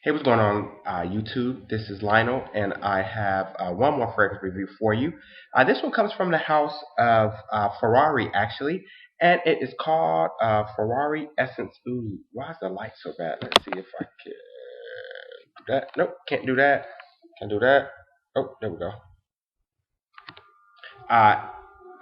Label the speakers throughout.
Speaker 1: Hey, what's going on, YouTube? This is Lionel, and I have one more fragrance review for you. This one comes from the house of Ferrari, actually, and it is called Ferrari Essence Oud. Why is the light so bad? Let's see if I can do that. Nope, can't do that. Can't do that. Oh, there we go. Uh,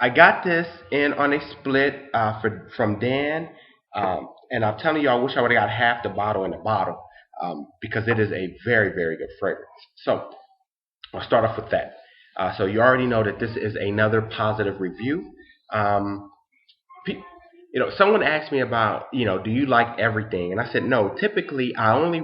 Speaker 1: I got this in on a split from Dan, and I'm telling you, I wish I would have got half the bottle in the bottle because it is a very, very good fragrance. So I'll start off with that. So you already know that this is another positive review. Um, Someone asked me about, do you like everything? And I said, no. Typically, I only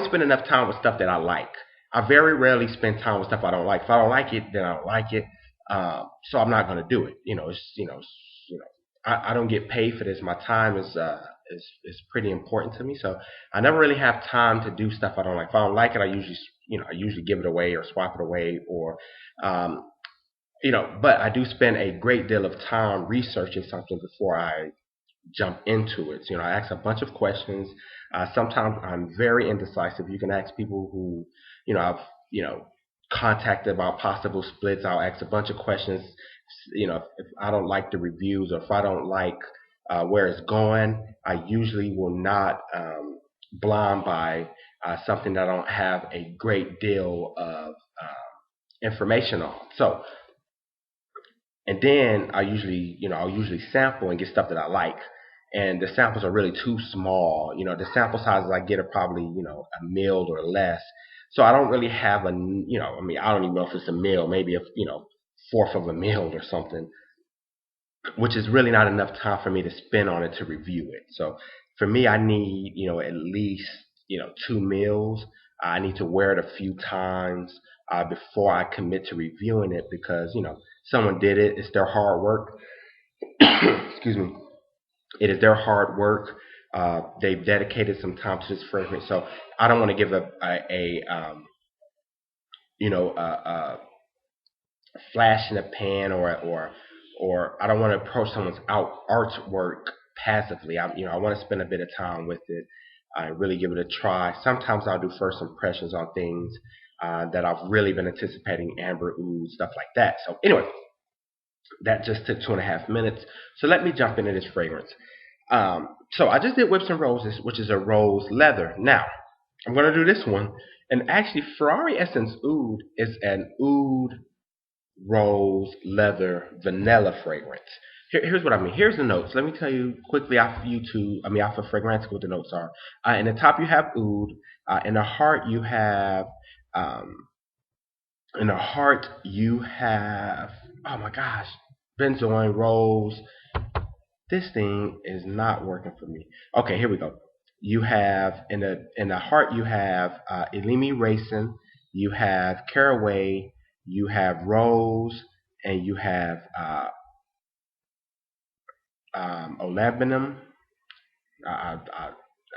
Speaker 1: spend enough time with stuff that I like. I very rarely spend time with stuff I don't like. If I don't like it, then I don't like it. So I'm not going to do it. I don't get paid for this. My time is pretty important to me. So I never really have time to do stuff I don't like. If I don't like it, I usually give it away or swap it away or um, but I do spend a great deal of time researching something before I jump into it. So, I ask a bunch of questions. Sometimes I'm very indecisive. You can ask people who, I've, contacted about possible splits. I'll ask a bunch of questions. If I don't like the reviews or if I don't like where it's going, I usually will not blind buy something that I don't have a great deal of information on. So, and then I'll usually sample and get stuff that I like. And the samples are really too small. The sample sizes I get are probably, a mil or less. So I don't really have I don't even know if it's a mil, maybe a, fourth of a mil or something, which is really not enough time for me to spend on it to review it. So for me, I need, at least, 2 mils. I need to wear it a few times before I commit to reviewing it because, someone did it. It's their hard work. Excuse me. It is their hard work. They've dedicated some time to this fragrance. So I don't want to give a flash in the pan or I don't want to approach someone's artwork passively. I want to spend a bit of time with it. I really give it a try. Sometimes I'll do first impressions on things that I've really been anticipating, amber ooze, stuff like that. So anyway, that just took 2.5 minutes. So let me jump into this fragrance. So I just did Whips and Roses, which is a rose leather. Now I'm going to do this one, and actually Ferrari Essence Oud is an oud rose leather vanilla fragrance. Here's what I mean. Here's the notes. Let me tell you quickly off of YouTube. I mean off of Fragrantica what the notes are. In the top you have oud. In the heart you have. Um, in the heart you have. Oh my gosh, benzoin rose. This thing is not working for me. Okay, here we go. You have in the heart you have elemi raisin. You have caraway. You have rose, and you have olabanum. I,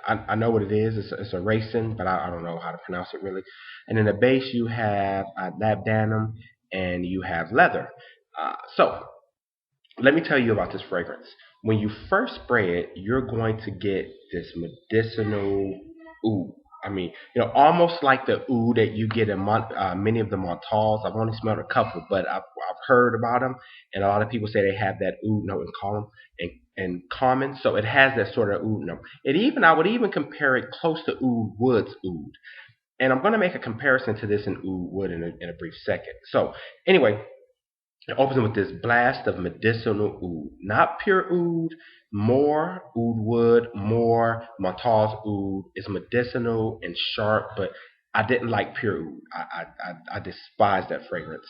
Speaker 1: I, I know what it is. It's a raisin, but I don't know how to pronounce it really. And in the base, you have labdanum and you have leather. So let me tell you about this fragrance. When you first spray it, you're going to get this medicinal oud. I mean, almost like the oud that you get in many of the Montals. I've only smelled a couple, but I've heard about them, and a lot of people say they have that oud note in common. So it has that sort of oud note. I would even compare it close to oud wood's oud. And I'm going to make a comparison to this in oud wood in a brief second. So anyway, it opens with this blast of medicinal oud. Not pure oud, more oud wood, more Montal's oud. It's medicinal and sharp, but I didn't like pure oud. I despise that fragrance.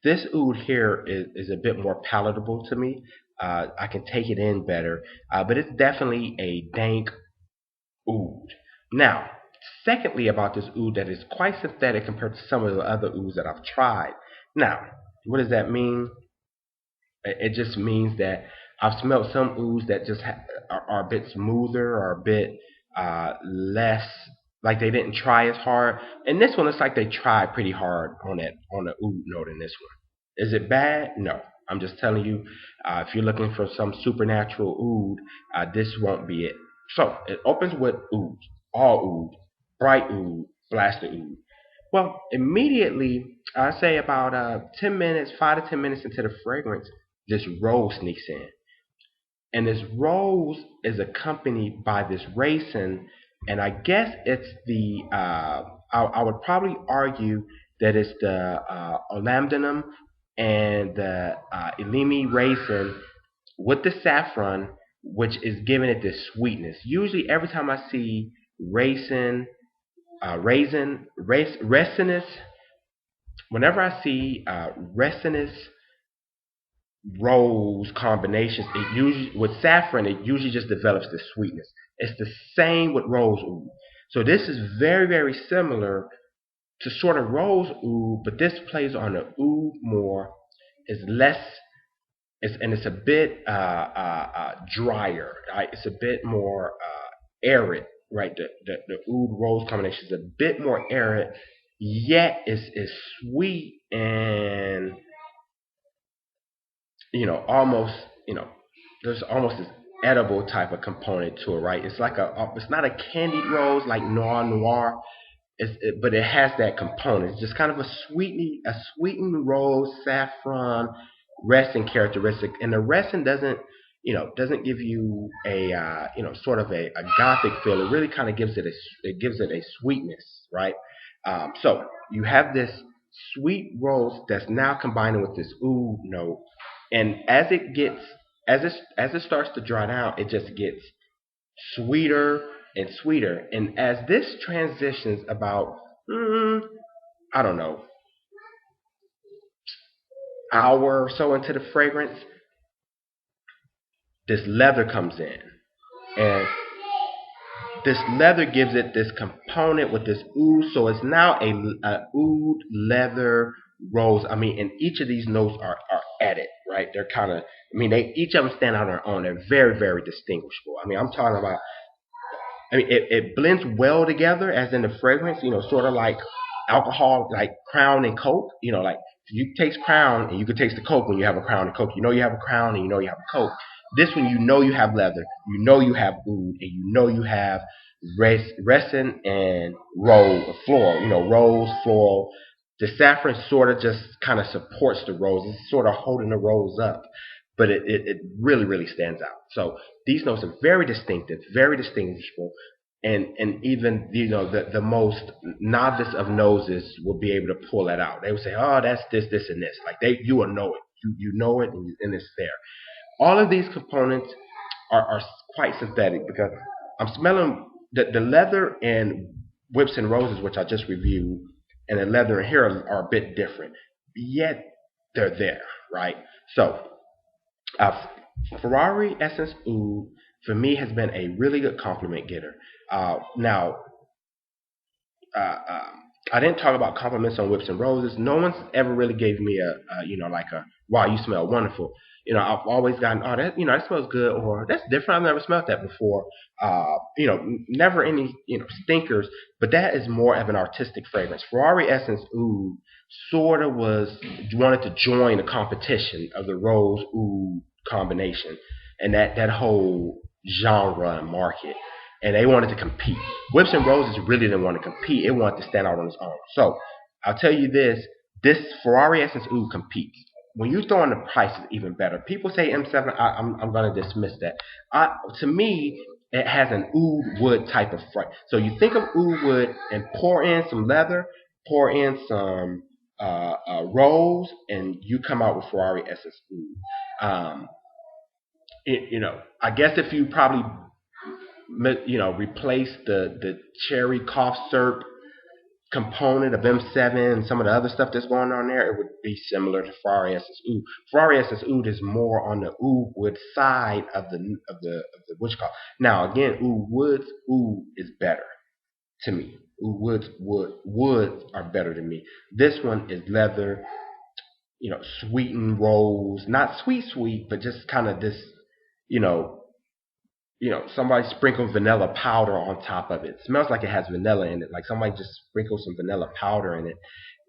Speaker 1: This oud here is a bit more palatable to me. I can take it in better, but it's definitely a dank oud. Now, secondly, about this oud that is quite synthetic compared to some of the other ouds that I've tried. Now, what does that mean? It just means that I've smelled some ouds that just are a bit smoother or a bit less, like they didn't try as hard. And this one, it's like they tried pretty hard on the oud note in this one. Is it bad? No. I'm just telling you, if you're looking for some supernatural oud, this won't be it. So it opens with oud, all oud. bright oud, blaster oud. Well, immediately, I say about 10 minutes, 5 to 10 minutes into the fragrance, this rose sneaks in. And this rose is accompanied by this raisin, and I guess it's the, I would probably argue that it's the olambdanum and the elemi raisin with the saffron, which is giving it this sweetness. Usually, every time I see resinous, whenever I see resinous rose combinations, it usually with saffron, it usually just develops this sweetness. It's the same with rose oud. So this is very, very similar to sort of rose oud, but this plays on the oud more. Is less and it's a bit drier. Right? It's a bit more arid, right? The oud rose combination is a bit more arid, yet is sweet and almost there's almost this edible type of component to it, right? It's like it's not a candied rose like noir, but it has that component. It's just kind of a sweetened rose, saffron, resin characteristic, and the resin doesn't give you a sort of a gothic feel. It really kind of gives it a sweetness, right? So you have this sweet rose that's now combining with this oud note, and as it starts to dry down, it just gets sweeter and sweeter. And as this transitions about, I don't know, hour or so into the fragrance, this leather comes in, and this leather gives it this component with this oud. So it's now a oud leather rose. I mean, and each of these notes are added, right? They're kind of, I mean, they each of them stand out on their own. They're very, very distinguishable. I mean, I'm talking about, I mean, it blends well together, as in the fragrance, sort of like alcohol, like Crown and Coke. Like you taste Crown and you can taste the Coke when you have a Crown and Coke. You know you have a Crown and you know you have a Coke. This one, you have leather, you have oud, and you have resin and rose, floral. The saffron sort of just kind of supports the rose. It's sort of holding the rose up, but it really, really stands out. So these notes are very distinctive, very distinguishable, and even the most novice of noses will be able to pull that out. They would say, "Oh, that's this, and this." Like you will know it. You know it, and it's there. All of these components are quite synthetic because I'm smelling the leather and whips and roses, which I just reviewed, and the leather and hair are a bit different, yet they're there, right? So, uh, Ferarri Essence Oud for me has been a really good compliment getter. Now, I didn't talk about compliments on whips and roses. No one's ever really gave me like a wow, you smell wonderful. I've always gotten, oh, that smells good, or that's different. I've never smelled that before. Never any stinkers, but that is more of an artistic fragrance. Ferrari Essence Oud sort of wanted to join the competition of the rose oud combination, and that whole genre and market, and they wanted to compete. Whips and Roses really didn't want to compete. It wanted to stand out on its own. So I'll tell you this Ferrari Essence Oud competes. When you throw in the price, it's even better. People say M7, I'm going to dismiss that. To me, it has an oud wood type of fright. So you think of oud wood and pour in some leather, pour in some rose, and you come out with Ferrari Essence Oud. I guess if you probably replace the cherry cough syrup component of M7 and some of the other stuff that's going on there, it would be similar to Ferrari Essence Oud. Ferrari Essence Oud is more on the oud wood side of the witch call. Now again, oud is better to me. Woods are better to me. This one is leather, sweetened rose, not sweet, but just kind of this, you know, somebody sprinkled vanilla powder on top of it. It smells like it has vanilla in it. Like somebody just sprinkled some vanilla powder in it,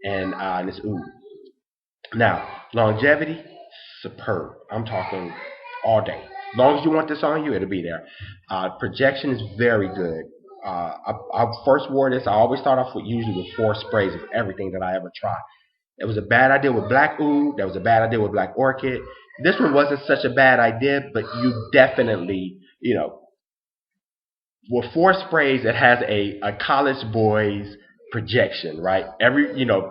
Speaker 1: and it's oud. Now, longevity, superb. I'm talking all day. As long as you want this on you, it'll be there. Projection is very good. I first wore this. I always start off with usually with 4 sprays of everything that I ever try. It was a bad idea with Black Oud. That was a bad idea with Black Orchid. This one wasn't such a bad idea, but you definitely, with 4 sprays, it has a college boy's projection, right?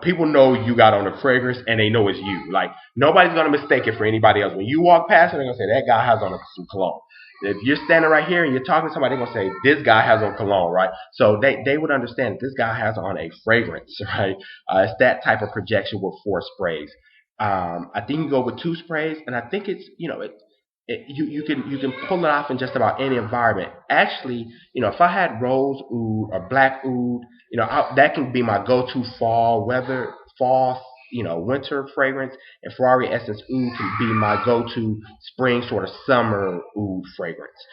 Speaker 1: People know you got on a fragrance and they know it's you. Like, nobody's going to mistake it for anybody else. When you walk past it, they're going to say, that guy has on some cologne. If you're standing right here and you're talking to somebody, they're going to say, this guy has on cologne, right? So they would understand that this guy has on a fragrance, right? It's that type of projection with 4 sprays. I think you go with 2 sprays, and I think it's, you can pull it off in just about any environment. Actually, if I had rose oud or black oud, that can be my go-to fall, winter fragrance, and Ferrari Essence Oud can be my go-to spring sort of summer oud fragrance.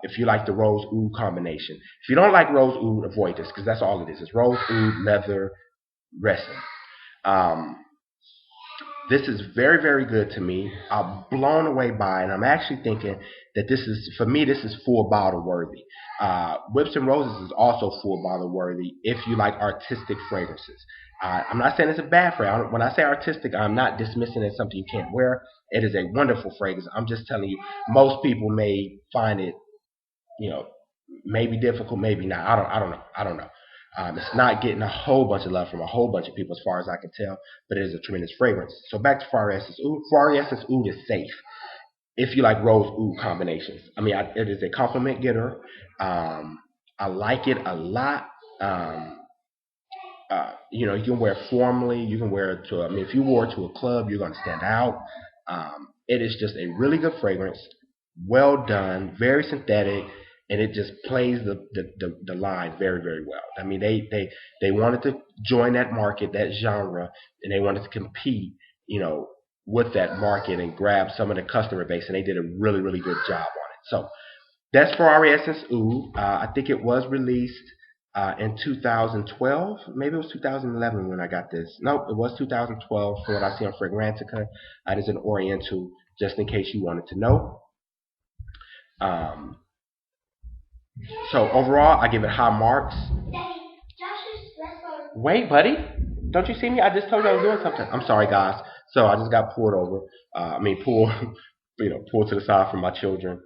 Speaker 1: If you like the rose oud combination, if you don't like rose oud, avoid this because that's all it is. It's rose oud, leather, resin. Um, this is very, very good to me. I'm blown away by it. And I'm actually thinking that for me, this is full bottle worthy. Whips and Roses is also full bottle worthy if you like artistic fragrances. I'm not saying it's a bad fragrance. When I say artistic, I'm not dismissing it as something you can't wear. It is a wonderful fragrance. I'm just telling you, most people may find it, you know, maybe difficult, maybe not. I don't know. It's not getting a whole bunch of love from a whole bunch of people, as far as I can tell, but it is a tremendous fragrance. So back to Ferrari Essence Oud. Ferrari Essence Oud is safe if you like rose oud combinations. I mean, it is a compliment getter. I like it a lot. Um, you can wear it formally. You can wear it to. I mean, if you wore it to a club, you're going to stand out. It is just a really good fragrance, well done, very synthetic, and it just plays the line very, very well. I mean, they wanted to join that market, that genre, and they wanted to compete, with that market and grab some of the customer base, and they did a really, really good job on it. So that's Ferrari Essence Oud. I think it was released in 2012. Maybe it was 2011 when I got this. Nope, it was 2012 for what I see on Fragrantica. It is an Oriental, just in case you wanted to know. Um, so overall, I give it high marks. Wait, buddy. Don't you see me? I just told you I was doing something. I'm sorry, guys. So I just got pulled over. Pulled, pulled to the side from my children.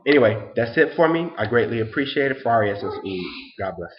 Speaker 1: Anyway, that's it for me. I greatly appreciate it. Ferrari Essence Oud. God bless.